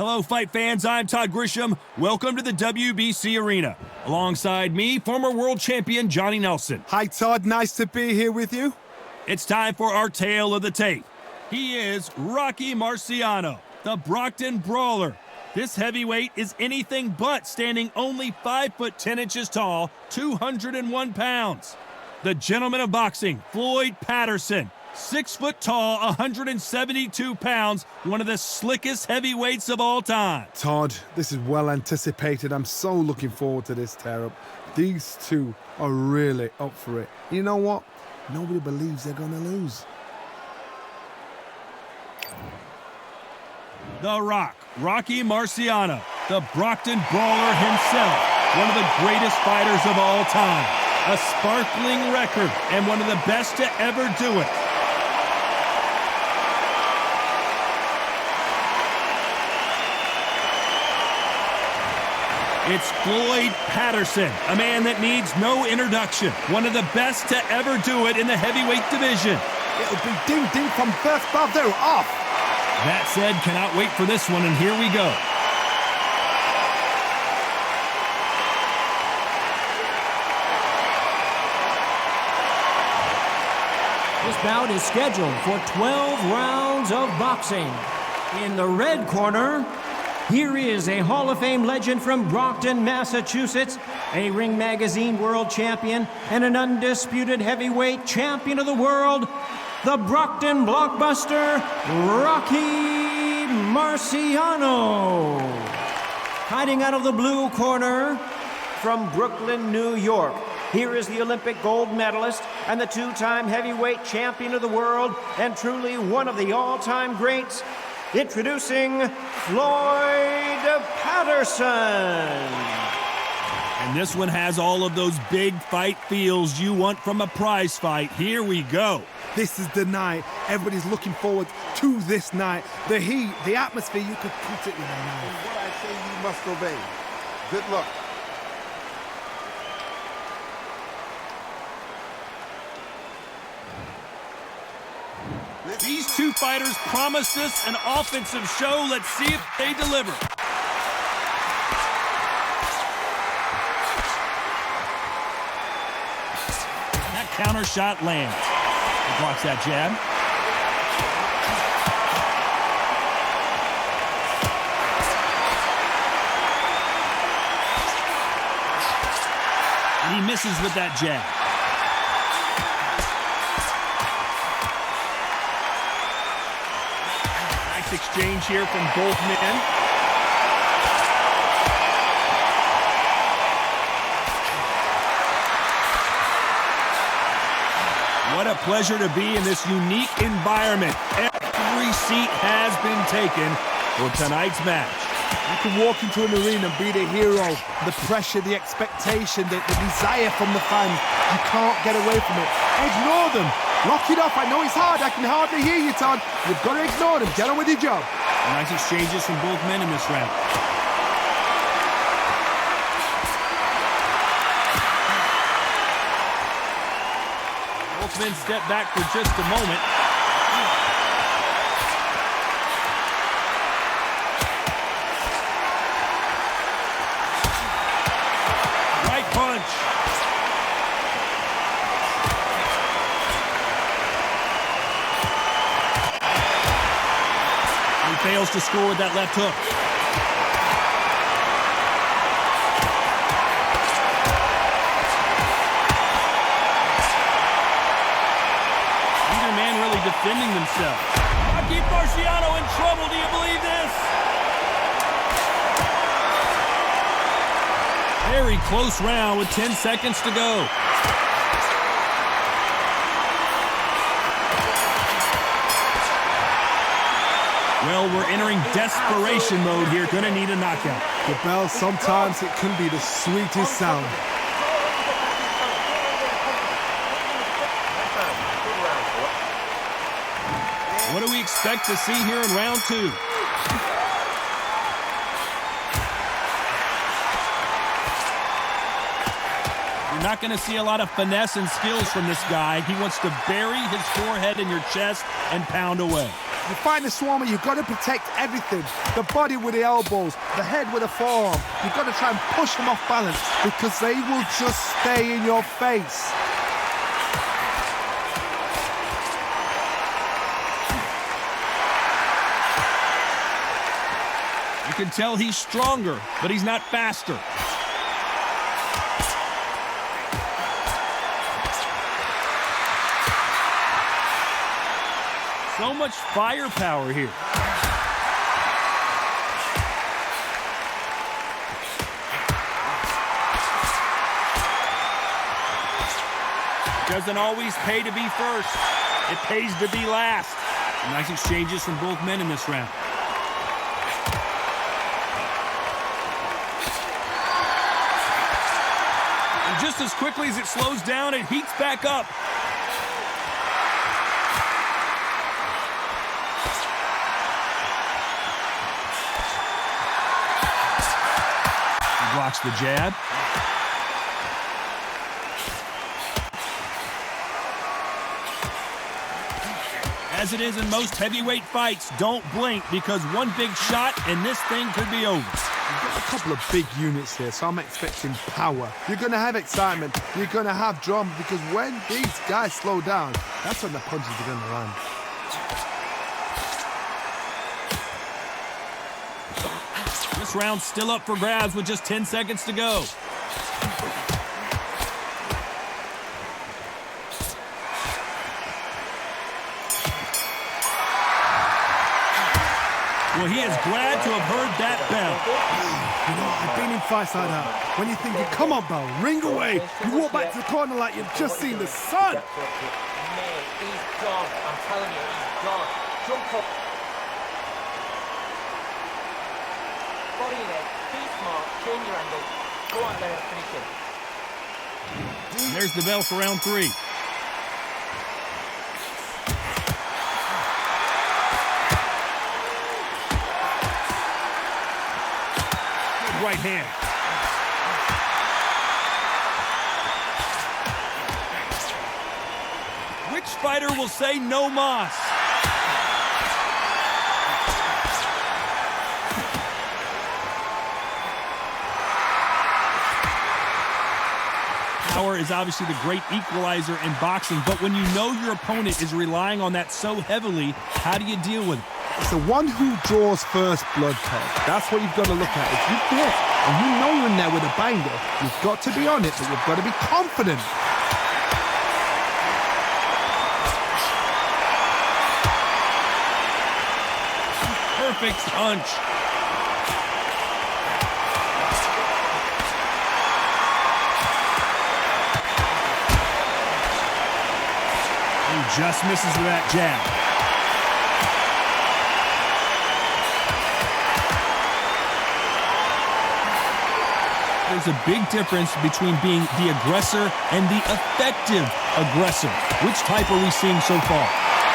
Hello, fight fans. I'm Todd Grisham. Welcome to the WBC Arena. Alongside me, former world champion Johnny Nelson. Hi, Todd. Nice to be here with you. It's time for our tale of the tape. He is Rocky Marciano, the Brockton Brawler. This heavyweight is anything but, standing only 5 foot 10 inches tall, 201 pounds. The gentleman of boxing, Floyd Patterson. 6 foot tall, 172 pounds, one of the slickest heavyweights of all time. Todd, this is well anticipated. I'm so looking forward to this tear-up. These two are really up for it. You know what? Nobody believes they're going to lose. The Rock, Rocky Marciano, the Brockton Brawler himself, one of the greatest fighters of all time. A sparkling record and one of the best to ever do it. It's Floyd Patterson, a man that needs no introduction. One of the best to ever do it in the heavyweight division. It'll be ding-ding from first bravo off. That said, cannot wait for this one, and here we go. This bout is scheduled for 12 rounds of boxing. In the red corner, here is a Hall of Fame legend from Brockton, Massachusetts, a Ring Magazine world champion, and an undisputed heavyweight champion of the world, the Brockton blockbuster, Rocky Marciano. Hiding out of the blue corner, from Brooklyn, New York, here is the Olympic gold medalist and the two-time heavyweight champion of the world, and truly one of the all-time greats, introducing Floyd Patterson. And this one has all of those big fight feels you want from a prize fight. Here we go. This is the night. Everybody's looking forward to this night. The heat, the atmosphere, you could put it in a knife. What I say you must obey. Good luck. These two fighters promised us an offensive show. Let's see if they deliver. That counter shot lands. He blocks that jab. And he misses with that jab. Exchange here from both men. What a pleasure to be in this unique environment. Every seat has been taken for tonight's match. You can walk into an arena and be the hero. The pressure, the expectation, the desire from the fans. You can't get away from it. Ignore them. Lock it off. I know it's hard. I can hardly hear you, Todd. You've got to ignore them. Get on with your job. Nice exchanges from both men in this round. Both men step back for just a moment. Right punch. Fails to score with that left hook. Neither man really defending themselves. Rocky Marciano in trouble. Do you believe this? Very close round with 10 seconds to go. Well, we're entering desperation mode here. Gonna need a knockout. The bell, sometimes it can be the sweetest sound. What do we expect to see here in round two? You're not going to see a lot of finesse and skills from this guy. He wants to bury his forehead in your chest and pound away. You find the Swarmer, you've got to protect everything. The body with the elbows, the head with the forearm. You've got to try and push them off balance because they will just stay in your face. You can tell he's stronger, but he's not faster. So much firepower here. Doesn't always pay to be first. It pays to be last. Nice exchanges from both men in this round. And just as quickly as it slows down, it heats back up. Blocks the jab. As it is in most heavyweight fights, don't blink because one big shot and this thing could be over. You've got a couple of big units here, so I'm expecting power. You're going to have excitement. You're going to have drama because when these guys slow down, that's when the punches are going to land. This round's still up for grabs with just 10 seconds to go. Well, he is glad to have heard that bell. You know, I've been in fights like that. When you're thinking, come on, bell, ring away. You walk back to the corner like you've just seen the sun. Mate, he's gone. I'm telling you, he's gone. Jump up. Body in it. Be smart. Change your angle. Go out there and finish him. There's the bell for round 3. Good right hand. Which fighter will say no mas? Power is obviously the great equalizer in boxing, but when you know your opponent is relying on that so heavily, how do you deal with it? It's the one who draws first blood, Ted. That's what you've got to look at. If you hit and you know you're in there with a banger, you've got to be on it, but you've got to be confident. Perfect punch. Just misses with that jab. There's a big difference between being the aggressor and the effective aggressor. Which type are we seeing so far?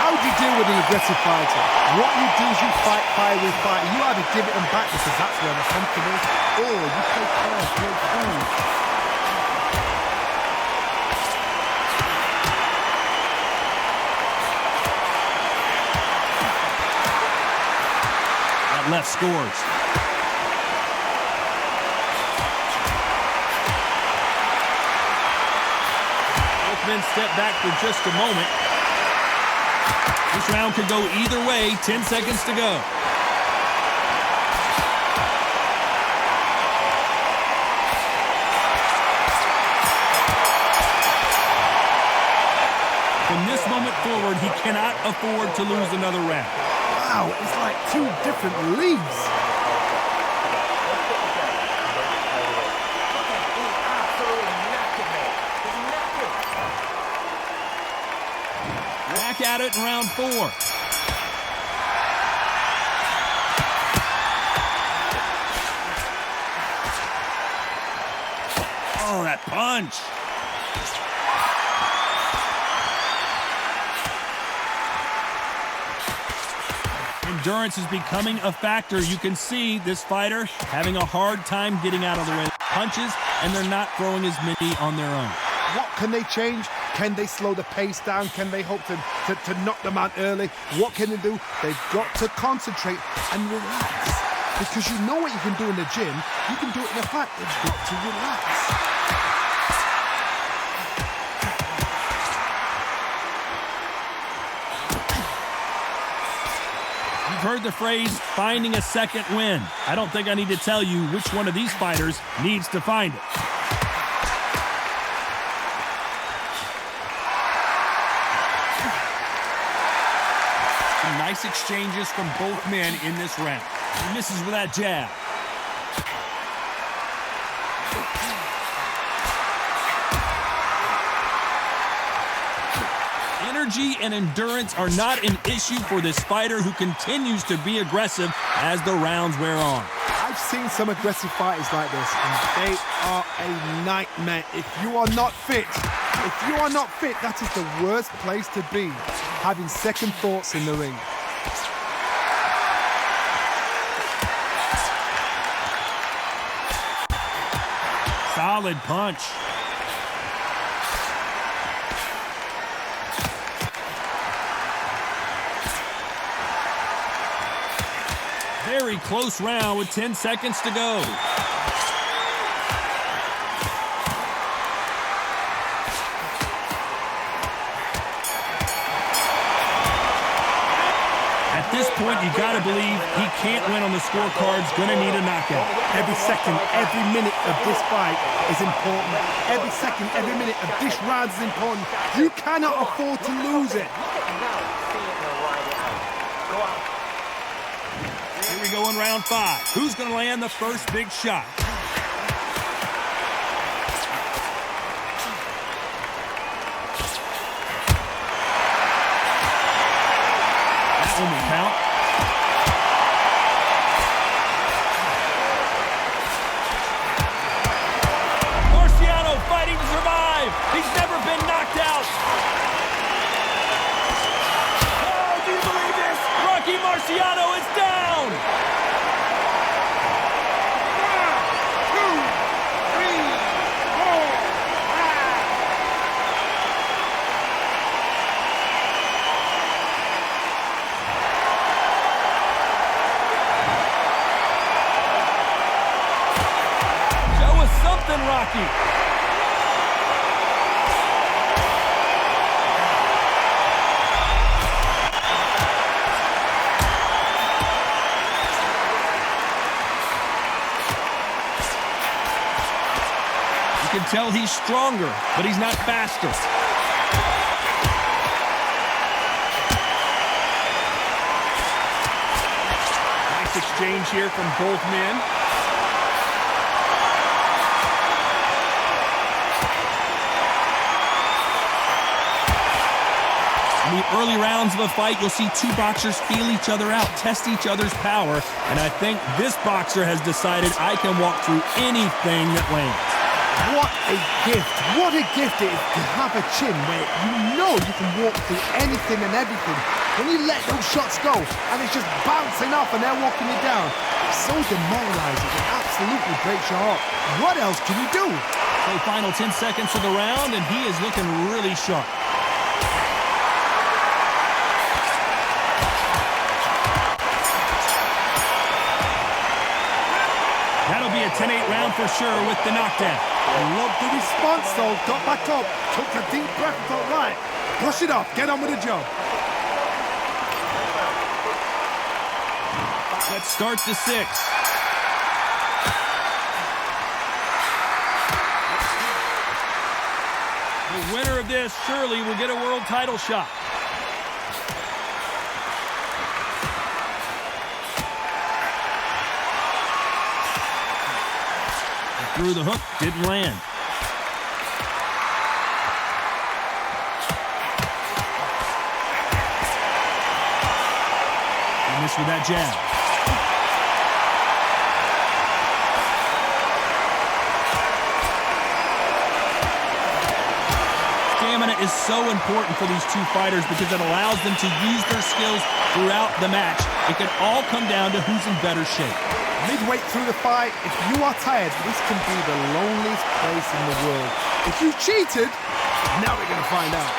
How do you deal with an aggressive fighter? What you do is you fight fire with fire. You either give it them back because that's where they're comfortable, or you play fair, play cool. Left scores. Both men step back for just a moment. This round could go either way. 10 seconds to go. From this moment forward, he cannot afford to lose another round. Wow, it's like two different leagues. Back at it in round 4. Oh, that punch. Endurance is becoming a factor. You can see this fighter having a hard time getting out of the way. Punches, and they're not throwing as many on their own. What can they change? Can they slow the pace down? Can they hope to knock them out early? What can they do? They've got to concentrate and relax. Because you know what you can do in the gym, you can do it in a fight. They've got to relax. You've heard the phrase, finding a second win. I don't think I need to tell you which one of these fighters needs to find it. Some nice exchanges from both men in this round. He misses with that jab. Energy and endurance are not an issue for this fighter who continues to be aggressive as the rounds wear on. I've seen some aggressive fighters like this, and they are a nightmare. If you are not fit, that is the worst place to be, having second thoughts in the ring. Solid punch. Very close round with 10 seconds to go. At this point, you gotta believe he can't win on the scorecards, gonna need a knockout. Every second, every minute of this fight is important. Every second, every minute of this round is important. You cannot afford to lose it. Here we go in round 5. Who's gonna land the first big shot? That one will count. Marciano fighting to survive. He's never been knocked out. Oh, do you believe this? Rocky Marciano is down. 1, 2, 3, 4, 5. Show us something, Rocky. You can tell he's stronger, but he's not faster. Nice exchange here from both men. In the early rounds of a fight, you'll see two boxers feel each other out, test each other's power, and I think this boxer has decided I can walk through anything that lands. What a gift. What a gift it is to have a chin where you know you can walk through anything and everything. When you let those shots go and it's just bouncing off and they're walking you down, it's so demoralizing. It absolutely breaks your heart. What else can you do? So final 10 seconds of the round, and he is looking really sharp. That'll be a 10-8 round for sure with the knockdown. I love the response, though. Got back up, took a deep breath, and thought, right, brush it off, get on with the job. Let's start the 6. The winner of this surely will get a world title shot. Through the hook, didn't land. And missed with that jab. Stamina is so important for these two fighters because it allows them to use their skills throughout the match. It can all come down to who's in better shape. Midway through the fight, if you are tired, this can be the loneliest place in the world. If you cheated, Now we're going to find out.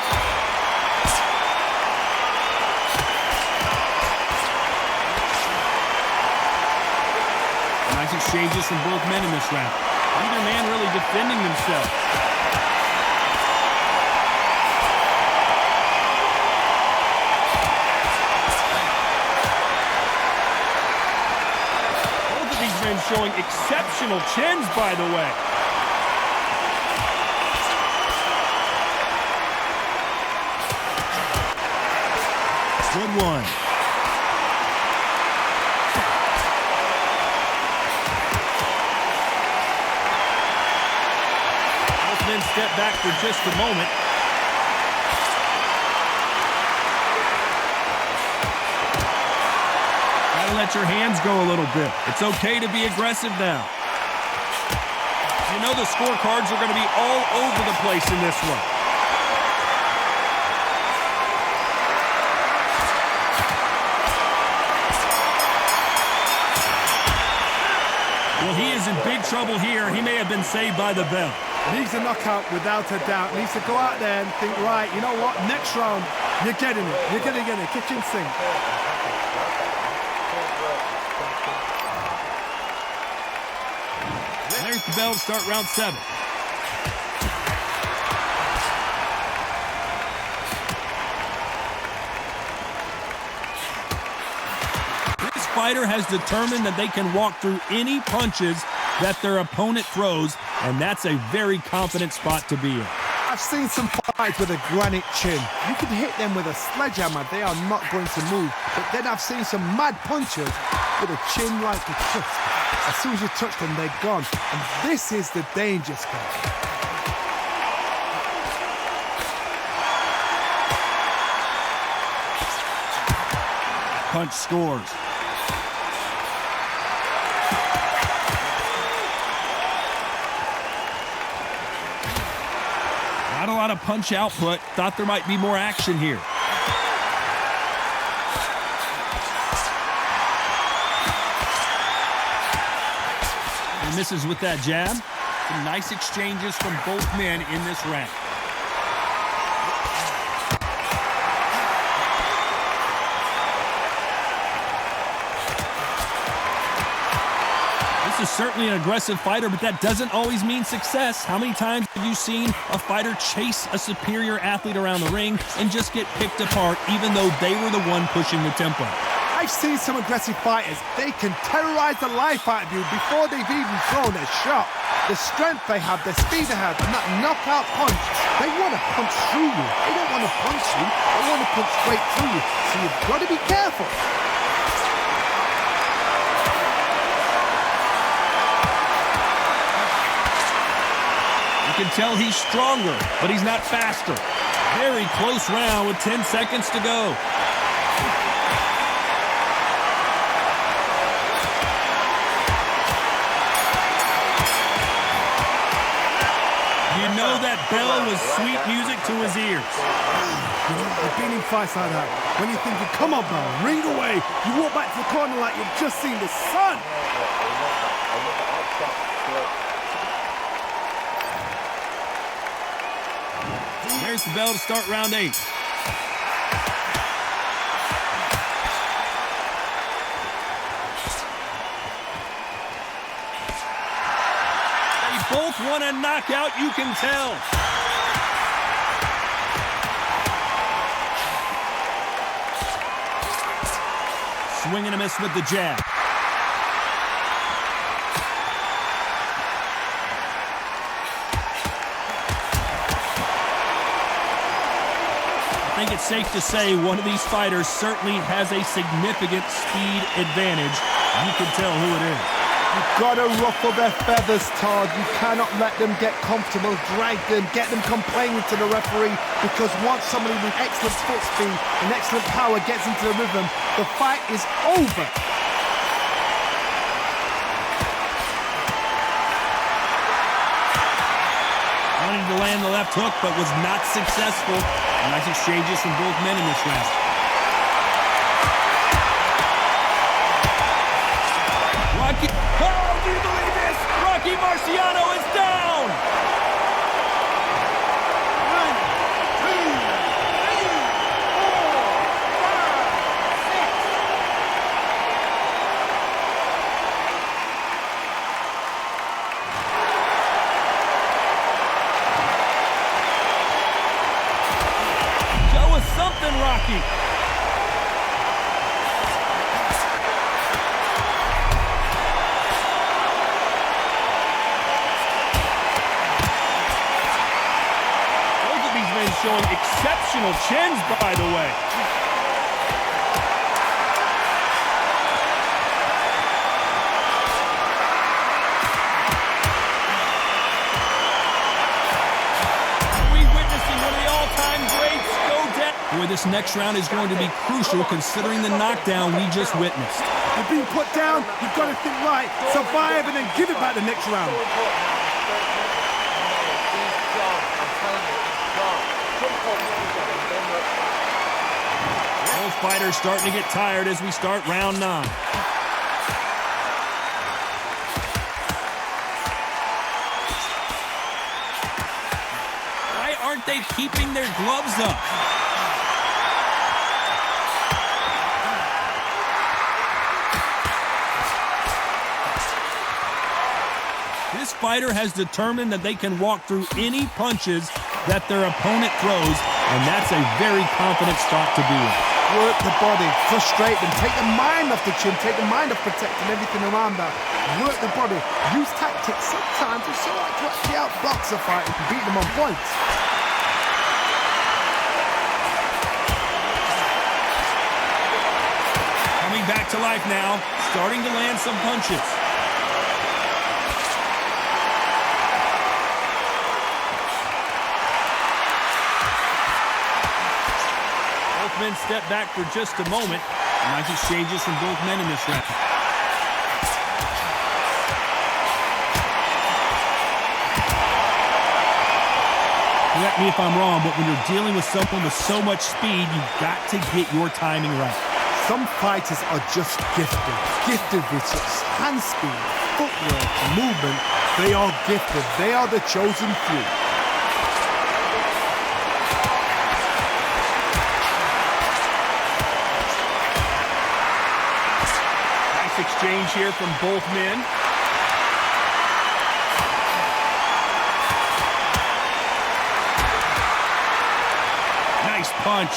Nice exchanges from both men in this round. Neither man really defending themselves. Both of these men showing exceptional chins, by the way. Good one. Then step back for just a moment. Gotta let your hands go a little bit. It's okay to be aggressive now. You know the scorecards are going to be all over the place in this one. Well, he is in big trouble here. He may have been saved by the bell. Needs a knockout without a doubt. Needs to go out there and think, right, you know what? Next round, you're getting it. You're going to get it. Kitchen sink. There's the bell to start round 7. This fighter has determined that they can walk through any punches that their opponent throws, and that's a very confident spot to be in. I've seen some fights with a granite chin. You can hit them with a sledgehammer, they are not going to move. But then I've seen some mad punchers with a chin like a crisp. As soon as you touch them, they're gone. And this is the danger spot. Punch scores. Not a lot of punch output. Thought there might be more action here. He misses with that jab. Some nice exchanges from both men in this round. This is certainly an aggressive fighter, but that doesn't always mean success. How many times have you seen a fighter chase a superior athlete around the ring and just get picked apart even though they were the one pushing the tempo? I've seen some aggressive fighters. They can terrorize the life out of you before they've even thrown a shot. The strength they have, the speed they have, and that knockout punch, they want to punch through you. They don't want to punch you. They want to punch straight through you. So you've got to be careful. You can tell he's stronger, but he's not faster. Very close round with 10 seconds to go. You know that bell was sweet music to his ears. You know, I've been in fights like that. When you're thinking, come on, bell, ring away. You walk back to the corner like you've just seen the sun. There's the bell to start round 8. They both want a knockout, you can tell. Swing and a miss with the jab. I think it's safe to say one of these fighters certainly has a significant speed advantage. You can tell who it is. You've got to ruffle their feathers, Todd. You cannot let them get comfortable, drag them, get them complaining to the referee, because once somebody with excellent foot speed and excellent power gets into the rhythm, the fight is over. Wanted to land the left hook, but was not successful. Nice exchanges from both men in this round. Rocky, oh, do you believe this? Rocky Marciano is down! than Rocky. Both of these men showing exceptional chins, by the way. Boy, this next round is going to be crucial considering the knockdown we just witnessed. You're being put down, you've got to think right, survive and then give it back the next round. Both fighters starting to get tired as we start round 9. Why aren't they keeping their gloves up? This fighter has determined that they can walk through any punches that their opponent throws, and that's a very confident spot to be in. Work the body, frustrate them, take the mind off the chin, take the mind off protecting everything around that. Work the body, use tactics. Sometimes it's so hard to actually outbox a fight and beat them on points. Coming back to life now, starting to land some punches. Men step back for just a moment. Nice exchanges from both men in this round. Correct me if I'm wrong, but when you're dealing with someone with so much speed, you've got to get your timing right. Some fighters are just gifted with such hand speed, footwork, movement. They are gifted. They are the chosen few. Exchange here from both men. Nice punch.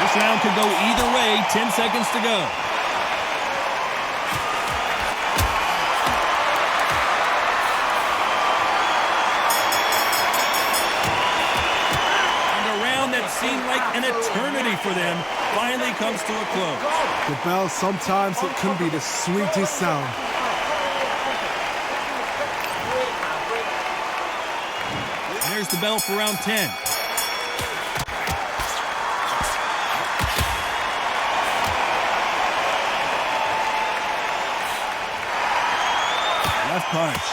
This round could go either way. 10 seconds to go. Seemed like an eternity for them, finally comes to a close. The bell, sometimes it can be the sweetest sound. There's the bell for round 10. Left punch.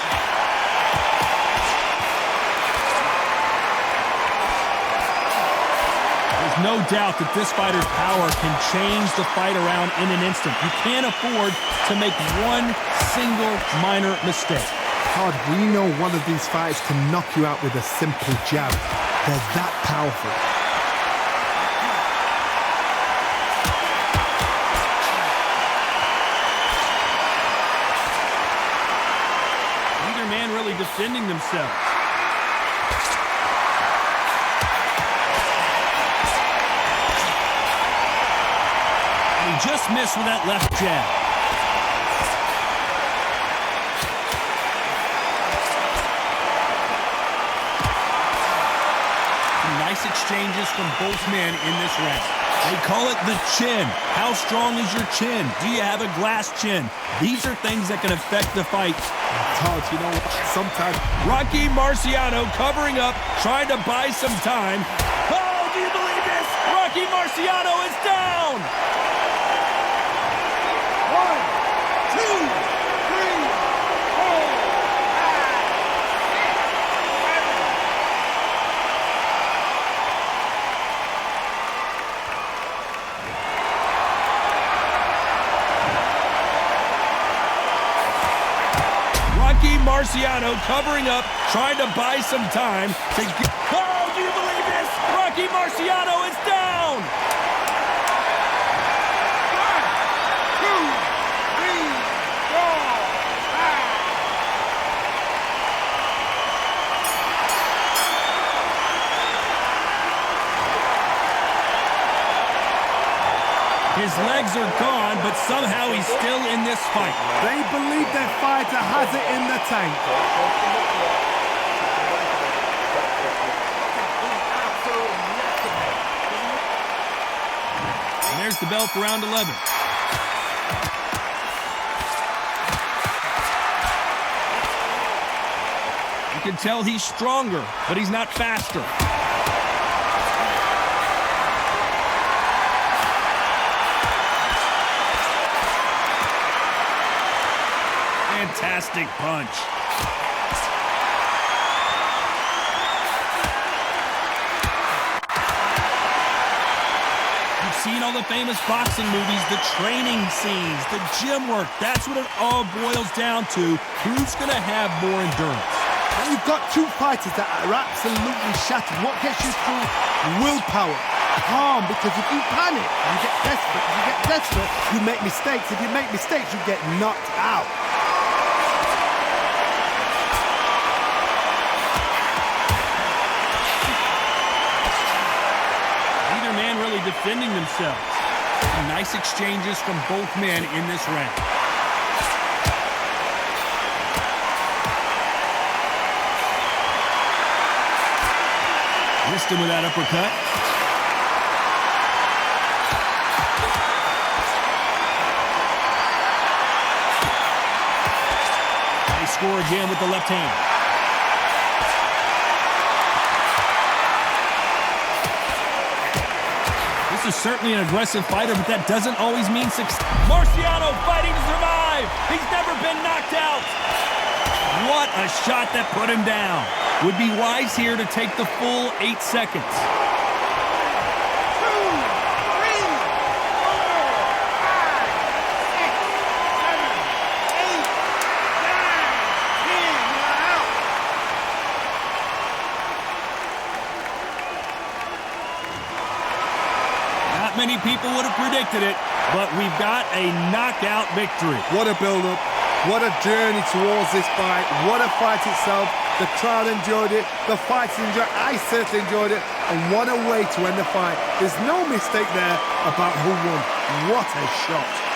No doubt that this fighter's power can change the fight around in an instant. You can't afford to make one single minor mistake. Todd, we know one of these fighters can knock you out with a simple jab. They're that powerful. Neither man really defending themselves. Just missed with that left jab. Some nice exchanges from both men in this round. They call it the chin. How strong is your chin? Do you have a glass chin? These are things that can affect the fight. Todd, you know what? Sometimes Rocky Marciano covering up, trying to buy some time. Oh, do you believe this? Rocky Marciano is down! 1, 2, 3, 4, 5, 6, 7. Rocky Marciano covering up, trying to buy some time to get... Oh, do you believe this? Rocky Marciano is down! 1, 2, 3, 4, 5. legs are gone, but somehow he's still in this fight. They believe their fighter has it in the tank. And there's the bell for round 11. You can tell he's stronger, but he's not faster. Fantastic punch. You've seen all the famous boxing movies, the training scenes, the gym work. That's what it all boils down to. Who's going to have more endurance? And you've got two fighters that are absolutely shattered. What gets you through? Willpower. Calm, because if you panic, you get desperate. If you get desperate, you make mistakes. If you make mistakes, you get knocked out. Neither man really defending themselves. Some nice exchanges from both men in this round. Missed him with that uppercut. They score again with the left hand. This is certainly an aggressive fighter, but that doesn't always mean success. Marciano fighting to survive. He's never been knocked out. What a shot that put him down. Would be wise here to take the full 8 seconds. 2, 3, 4, 5, 6, 7, 8, 9, 10. You're out. Not many people would have predicted it, but we've got a knockout victory. What a build-up. What a journey towards this fight. What a fight itself. The crowd enjoyed it. The fighters enjoyed it. I certainly enjoyed it. And what a way to end the fight. There's no mistake there about who won. What a shot.